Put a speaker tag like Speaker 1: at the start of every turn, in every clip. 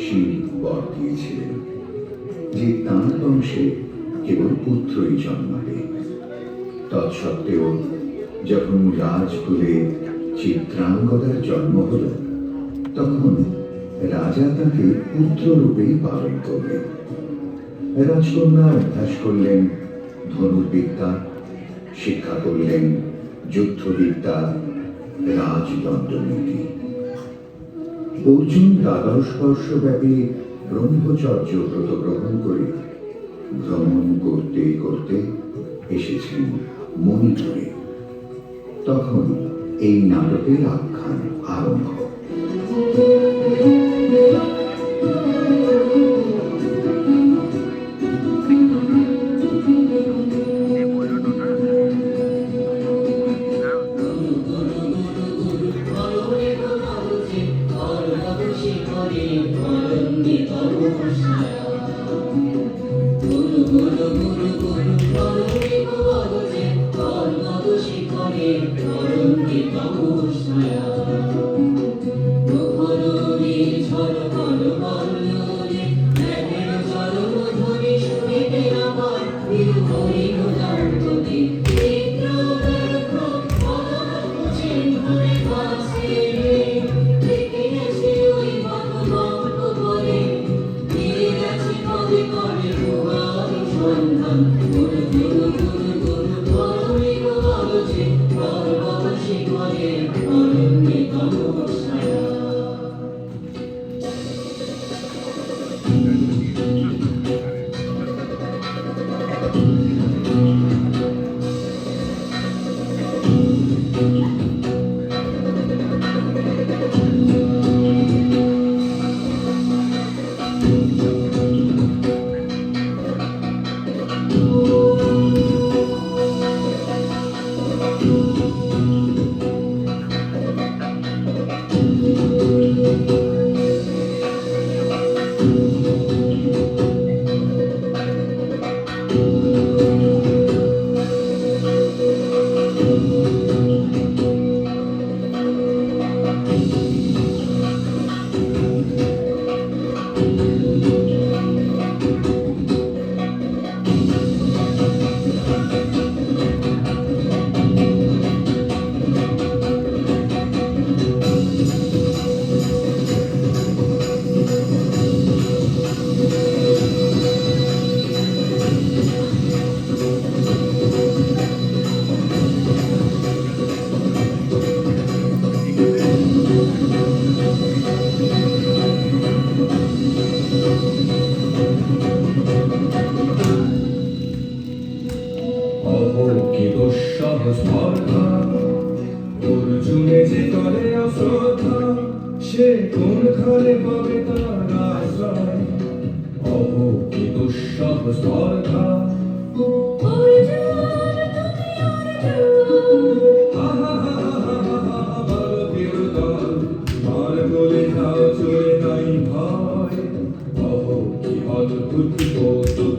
Speaker 1: শিব বর দিয়েছিলেন যে তাঁর বংশে কেবল পুত্রই জন্মাবে। তৎসত্ত্বেও যখন রাজকুলে চিত্রাঙ্গদার জন্ম হল, তখন রাজা তাকে পুত্ররূপেই পালন করলেন। রাজকন্যা অভ্যাস করলেন ধনুর্বিদ্যা, শিক্ষা করলেন যুদ্ধবিদ্যা, রাজদণ্ডনীতি। অর্জুন দ্বাদশ বর্ষব্যাপী ব্রহ্মচর্য ব্রত গ্রহণ করে ভ্রমণ করতে করতে এসেছেন মণিপুরে। তখন এই নাটকের আখ্যান আরম্ভ।
Speaker 2: অর্জুনে যে করে অশ্রদ্ধা, সে কোন খানে পাবে তার আশ্রয়? অভক্তি দুঃসহ স্পর্ধা। অদ্ভুত কৌতুক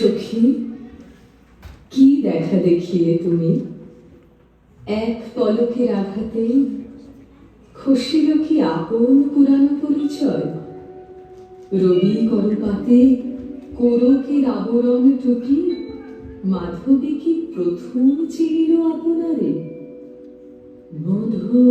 Speaker 3: সখী, কি দেখা দেখিলে তুমি? এক পলকের আঘাতে খসিল কি আপন পুরানো পরিচয়? রবি করপাতে কোরকের আবরণ টুকি মাধবী কি প্রথম চিনিল আপনারে? মধু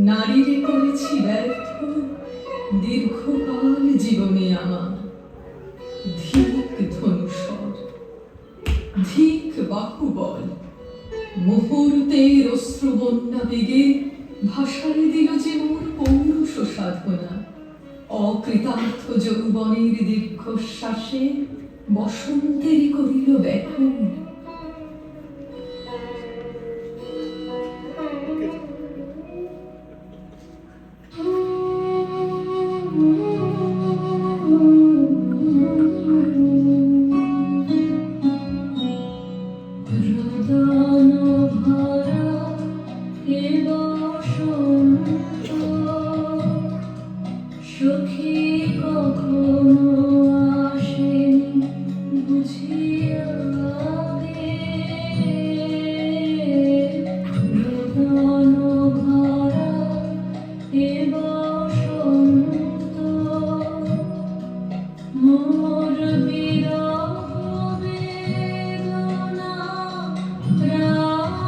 Speaker 3: নারীরে করেছি ব্যর্থ দীর্ঘকাল জীবনে আমার ধিক ধন্য মুহূর্তের অশ্রুবন্যা বেগে ভাসায় দিল যে মোর পৌরুষ সাধনা। অকৃতার্থ যৌবনের দীর্ঘশ্বাসে বসন্তেরই করিল ব্যাকুল।
Speaker 4: রোদন ভরা এ বসন্ত, সখী কখনো আসেনি বুঝিয়া গে। রোদন ভরা এ বসন্ত, মোর বিরহ বেদনা প্রাণ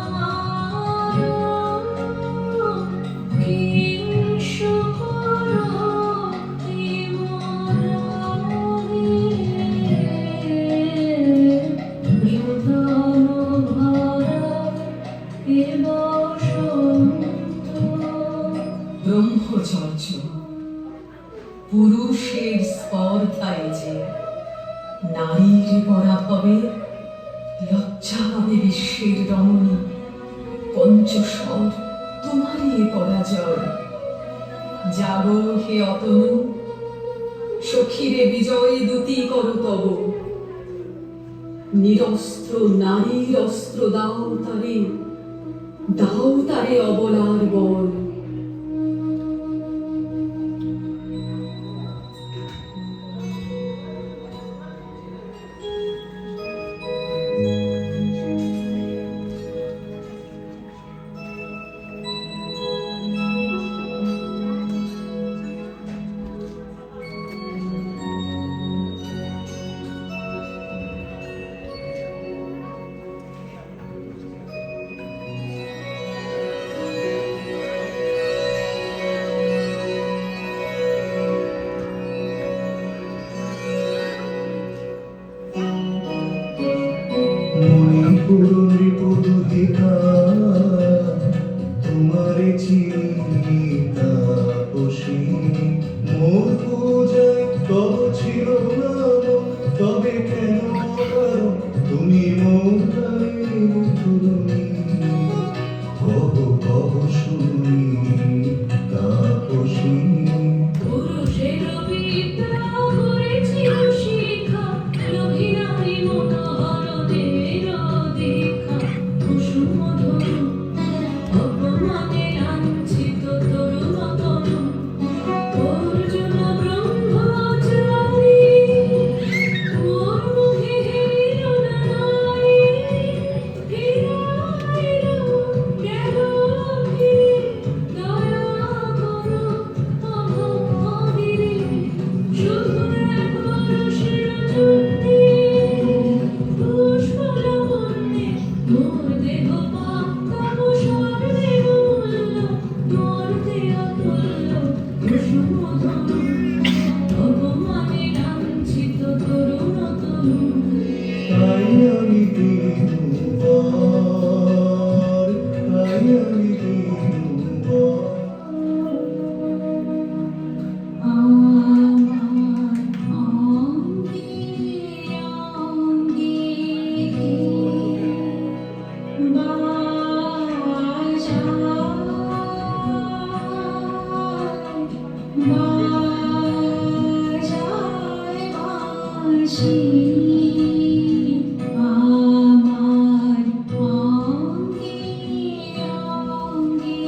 Speaker 4: কিংসুকর তিমরাগে। রোদন ভরা এ বসন্ত।
Speaker 3: ব্রহ্মচর্য পুরুষের স্পর্ধায় যে নারীর পরাভবে লজ্জা পাবে বিশ্বের রমণী। পঞ্চস্বর তোমারই এ পরাজয়। জাগো হে অতনু, সখীরে বিজয় দূতি কর তব। নিরস্ত্র নারীর অস্ত্র দাও তারে, দাও তারে অবলার বল।
Speaker 2: মণিপুর নৃপদুহিতা তোমারে চিনি তাপসী। মোর পূজায় তব ছিল নাম, তবে কেন কারণ তুমি মোর প্রাণের ধরণী। কহ কহ শুনি তাপসী।
Speaker 4: পুরুষের বিদ্যা করেছিল শিক্ষা, লোভী নারী মনোহরদের দীক্ষা। কুসুম ধনু অপমানে লাঞ্ছিত তরুণ তনু, অর্জুন ব্রহ্মচারী। মোর মুখে হেরিল না নারী, ফিরাইল গেল ফিরে। দয়া করো অভগিরি, শুধু একবার শিরচুন্নি। পুষ্পলাবণ্যে মোর দেহ পাক্কাব সর্বে মূল্য। মর্তে অতুল্য কুসুম ধনু, অপমানে লাঞ্ছিত তরুণ তনু।
Speaker 2: তাই আমি দিনুবার, তাই আমি দিনুবার।
Speaker 4: আমার অঙ্গে অঙ্গে বাজায় বাঁশি। আমার অঙ্গে অঙ্গে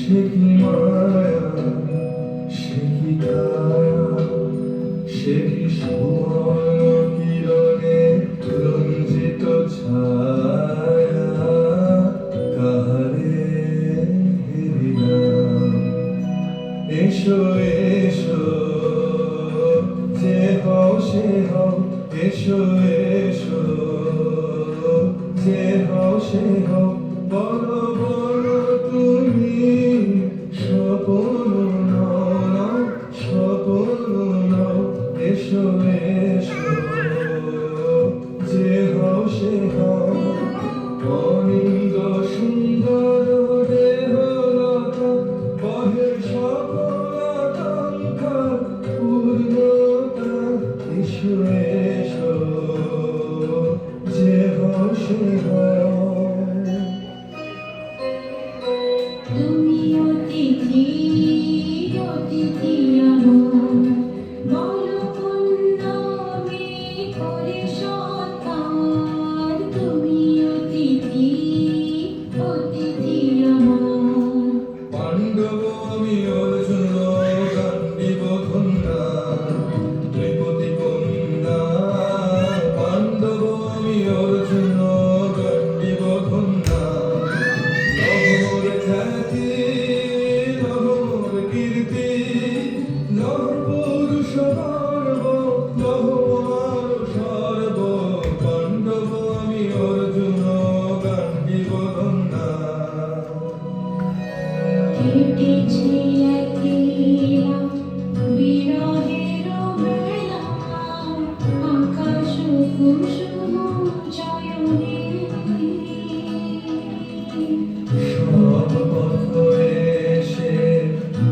Speaker 2: সে কি মায়া, সে কি কায়া, সে কি সুবর্ণ কিরণে রঞ্জিত ছায়া, কাহারে হেরিলাম। এসো এসো যে হও সে হও, এসো এসো যে হও সে হও, বলো বলো তুমি স্বপন নাও নাও, স্বপন নাও, এসো এসো যে হও সে হও। অনিন্দ সুন্দর দেহ লতা, বহে সকল আকাঙ্ক্ষা পূর্ণতা, এসো এসো যে হও সে হও।
Speaker 4: তুমি অতিথি অতিথি আমার, বলো পূর্ণমী করে সৎকার। তুমি অতিথি অতিথি আমার,
Speaker 2: পাণ্ডব আমি অর্জুন গান্ডীব কন্যা, ত্রিপতি কন্যা। পাণ্ডব আমি অর্জুন গান্ডীব কন্যা, লহর খ্যাতি লহর কীর্তি, লহ পুরুষ গর্ব, লহ আমার সর্ব। পাণ্ডব আমি অর্জুন গান্ডীব কন্যা।
Speaker 4: কেটেছে একলা বিরহের বেলা, আকাশ কুসুম চয়নে।
Speaker 2: সব পথ এসে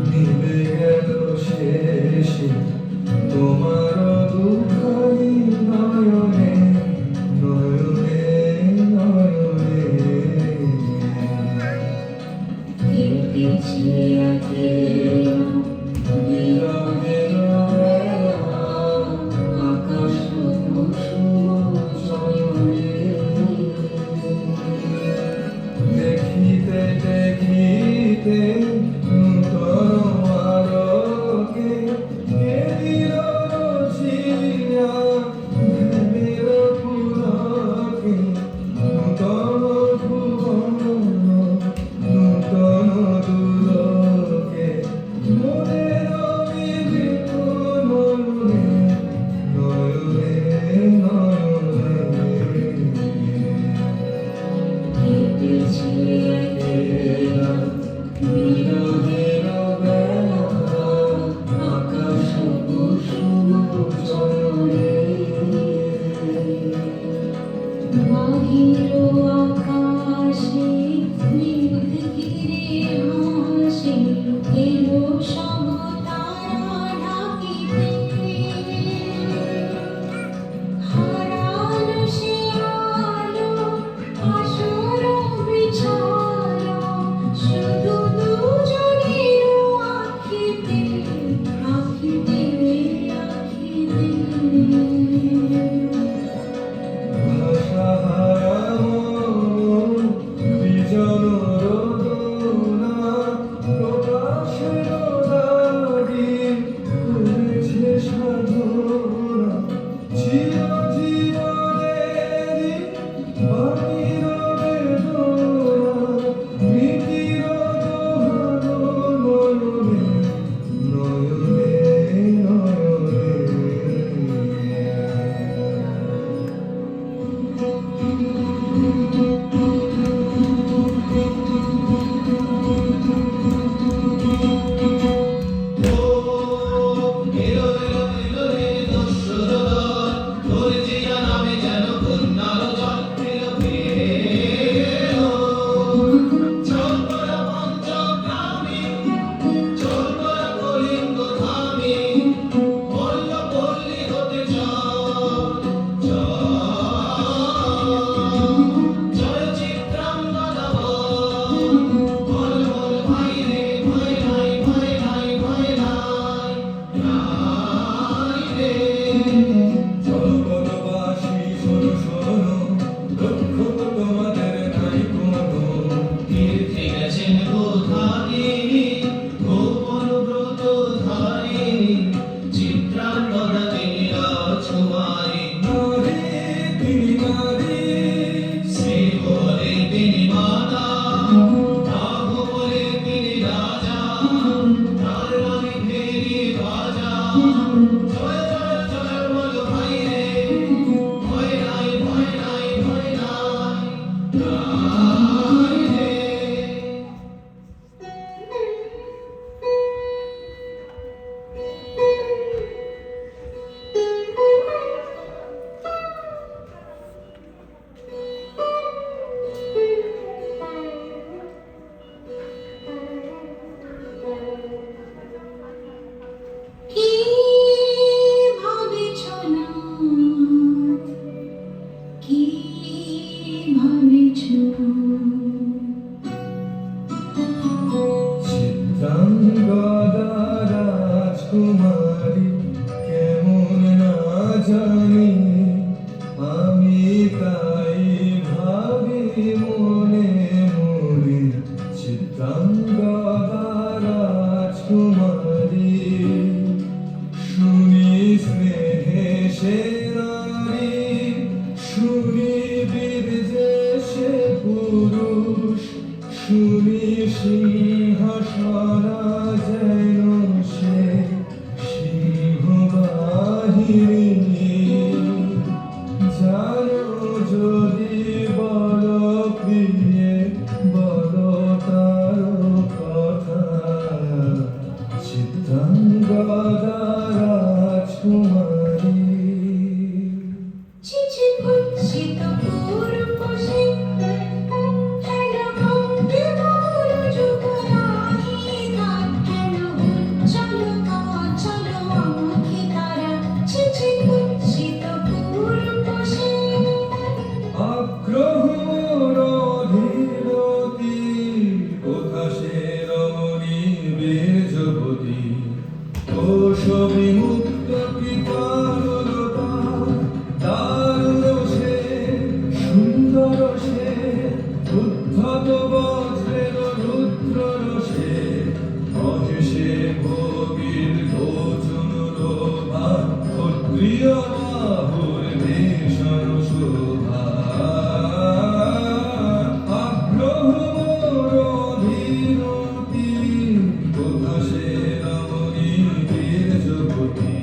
Speaker 2: মিলে গেল শেষে, তোমার দুখানি নয়নে নয়নে নয়নে।
Speaker 4: কেটেছে একলা বিরহের বেলা, আকাশ কুসুম চয়নে।
Speaker 2: দেখিতে দেখিতে নূতন আলোকে, কে দিল রচিয়া ভেবের পুলকে। নূতন ভুবন নূতন দুলকে, মনের বিবিধ নয়নে নয়নে নয়নে।
Speaker 4: কেটেছে একলা বিরহের বেলা, আকাশ কুসুম চয়নে। বাহির আকাশে মেঘ ঘিরে হাসে, এলো সব তারা ঢাকিতে। হারালো সে আলো আসর বিছালো, শুধু দুজনের আখিতে আখিতে আখিতে।
Speaker 2: ভাষাহারা মন বিজন রোদনা, চিত্রাঙ্গদা রাজকুমারী কেমন না জানি, আমি তাই ভাবি মনে মনে। চিত্রাঙ্গদা রাজকুমারী, শুনি স্নেহে সে নারী, শুনি বীর্যে সে পুরুষ, শুনি সিংহাসনা যেন সে সিংহবাহিনী। জানো যদি বল প্রিয়ে বল তার কথা, চিত্রাঙ্গদা রাজকুমারী।
Speaker 4: চিঠি কুৎসিত পূর্বশে, হেন ভঙ্গে মোর যুগরাহিতা, হেন উজ্জ্বল অচল আঁখি তারা। চিঠি কুৎসিত পূর্বশে,
Speaker 2: আগ্রহ রধিরতি, কোথা সে রমণী বীর্যবতী। কোশবী মুক্ত কৃপালতা, দারুণ সে সুন্দর সে, উদ্ধত বজ্রের রুদ্র রসে। মহেশে ভোগীর লোচন লোভা, ক্ষত্রিয় বাহুর ভীষণ শোভা। আগ্রহ রধিরতি, কোথা সে রমণী বীর্যবতী।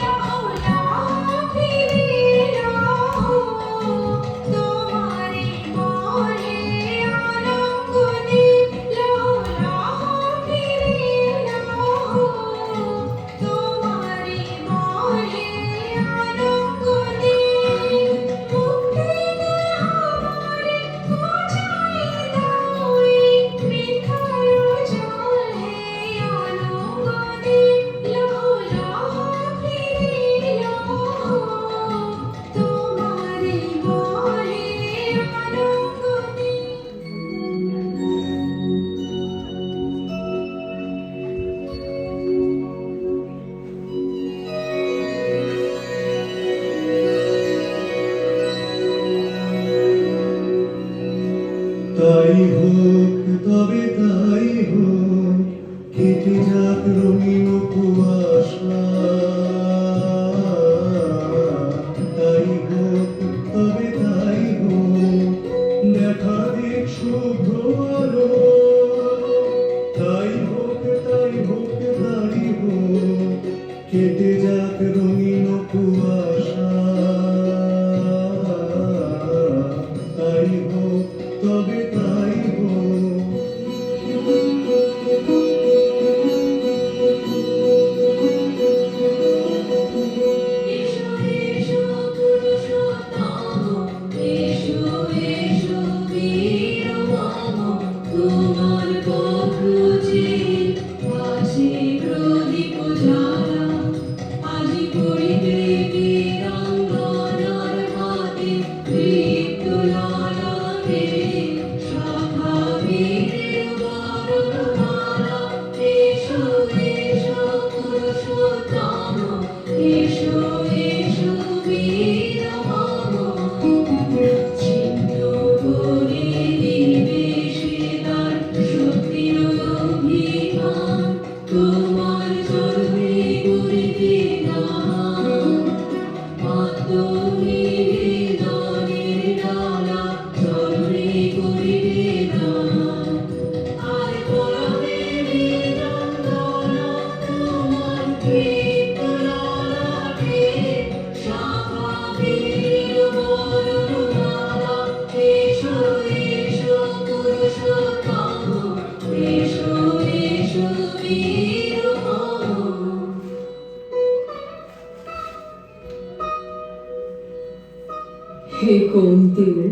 Speaker 4: লাও লাও ফিরে লাও, তোমারি বলে আনন্দে। লাও লাও ফিরে লাও, তোমারি বলে আনন্দে। মুক্তি দে আমারে, বুঝাই দাও এই বৃথার জল হে আনন্দে। লাও লাও ফিরে লাও, তোমারি বলে আনন্দে।
Speaker 2: তাই হোক তবে তাই হোক, কেটে যাক রঙিন কুয়াশা। তাই হোক তবে তাই হোক, দেখা দিক শুভ্র আলো। তাই হোক তাই হোক তাই হোক, কেটে যাক রঙিন কুয়াশা। তাই হোক তবে তাই হোক।
Speaker 4: এসো এসো পুরুষোত্তম, এসো এসো বীর মম। তোমার পথ যে আছে প্রদীপ জ্বালা, আজি পড়িবে বীরাঙ্গনার হাতে দীপ্ত ললাটে। শাখা বীরের বরণমালা, এসো এসো পুরুষোত্তম, এসো এসো বীর মম। ছিন্ন করে দিবে সে তার শক্তির অভিমান, তোমার চরণে করিবে গান। আত্মনিবেদনের ডালা চরণে করিবে গান। আর পরাবে বীরাঙ্গনা তোমার দীপ্ত ললাটে। শাখা বীরের বরণমালা, এসো এসো পুরুষোত্তম, এসো এসো বীর মম।
Speaker 3: হে কৌন্তেয়,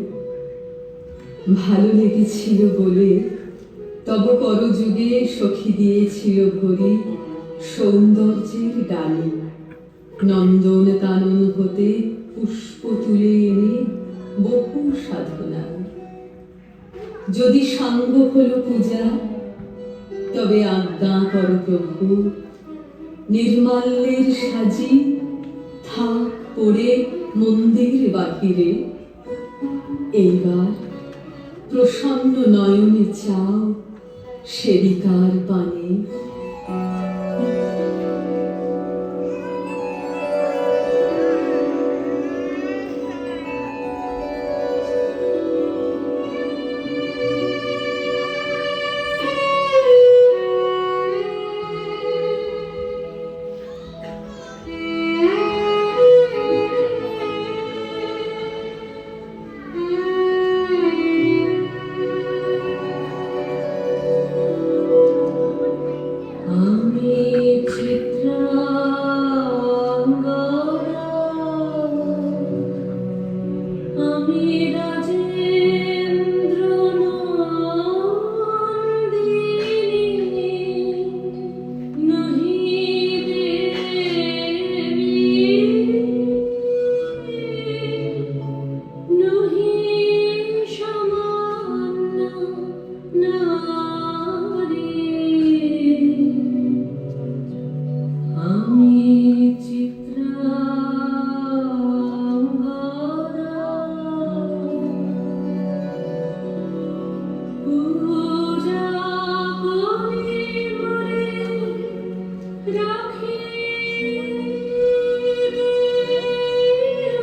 Speaker 3: ভালো লেগেছিল বলে তব করযুগে সখী দিয়েছিল ভরি সৌন্দর্যের ডালি। নন্দন কানন হতে পুষ্প যদি সাঙ্গ হলো পূজা, তবে আজ্ঞা কর প্রভু, নির্মাল্যের সাজি থাক পড়ে মন্দির বাহিরে। এইবার প্রসন্ন নয়নে চাও সেবিকার পানে। আমি চিত্রাঙ্গদা, আমি রাজেন্দ্র নন্দিনী, নহি দেবী, নহি সামান্য নারী। আমি চিত্রাঙ্গদা, পূজা করি বলে রাখিবে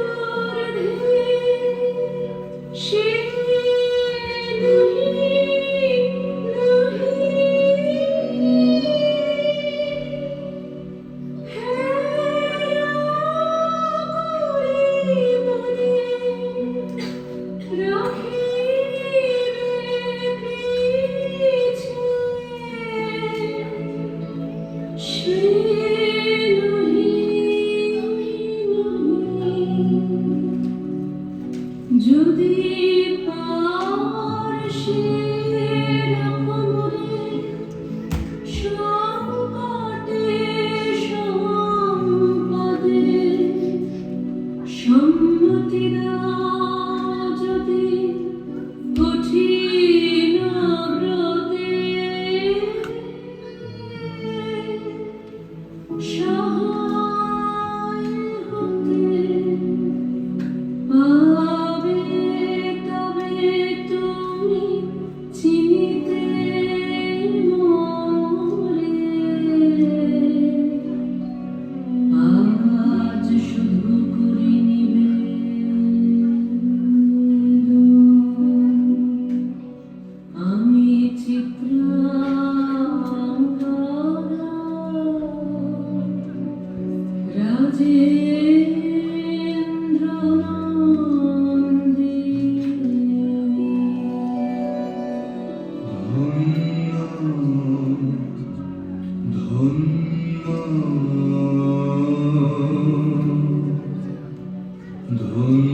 Speaker 3: অর্ধে, সে নহি যদি পার্শ্বের কোমরে সংকটে সম্পদে সম্মতি দাও, যদি কঠিন ব্রতে সহায় হতে পাবে, তবে তুমি চিনিতে মোরে। আজ শুধু করি নিবেদন, আমি চিত্রাঙ্গদা, রাজেন্দ্র নন্দিনী।
Speaker 2: ধন্য ধন্য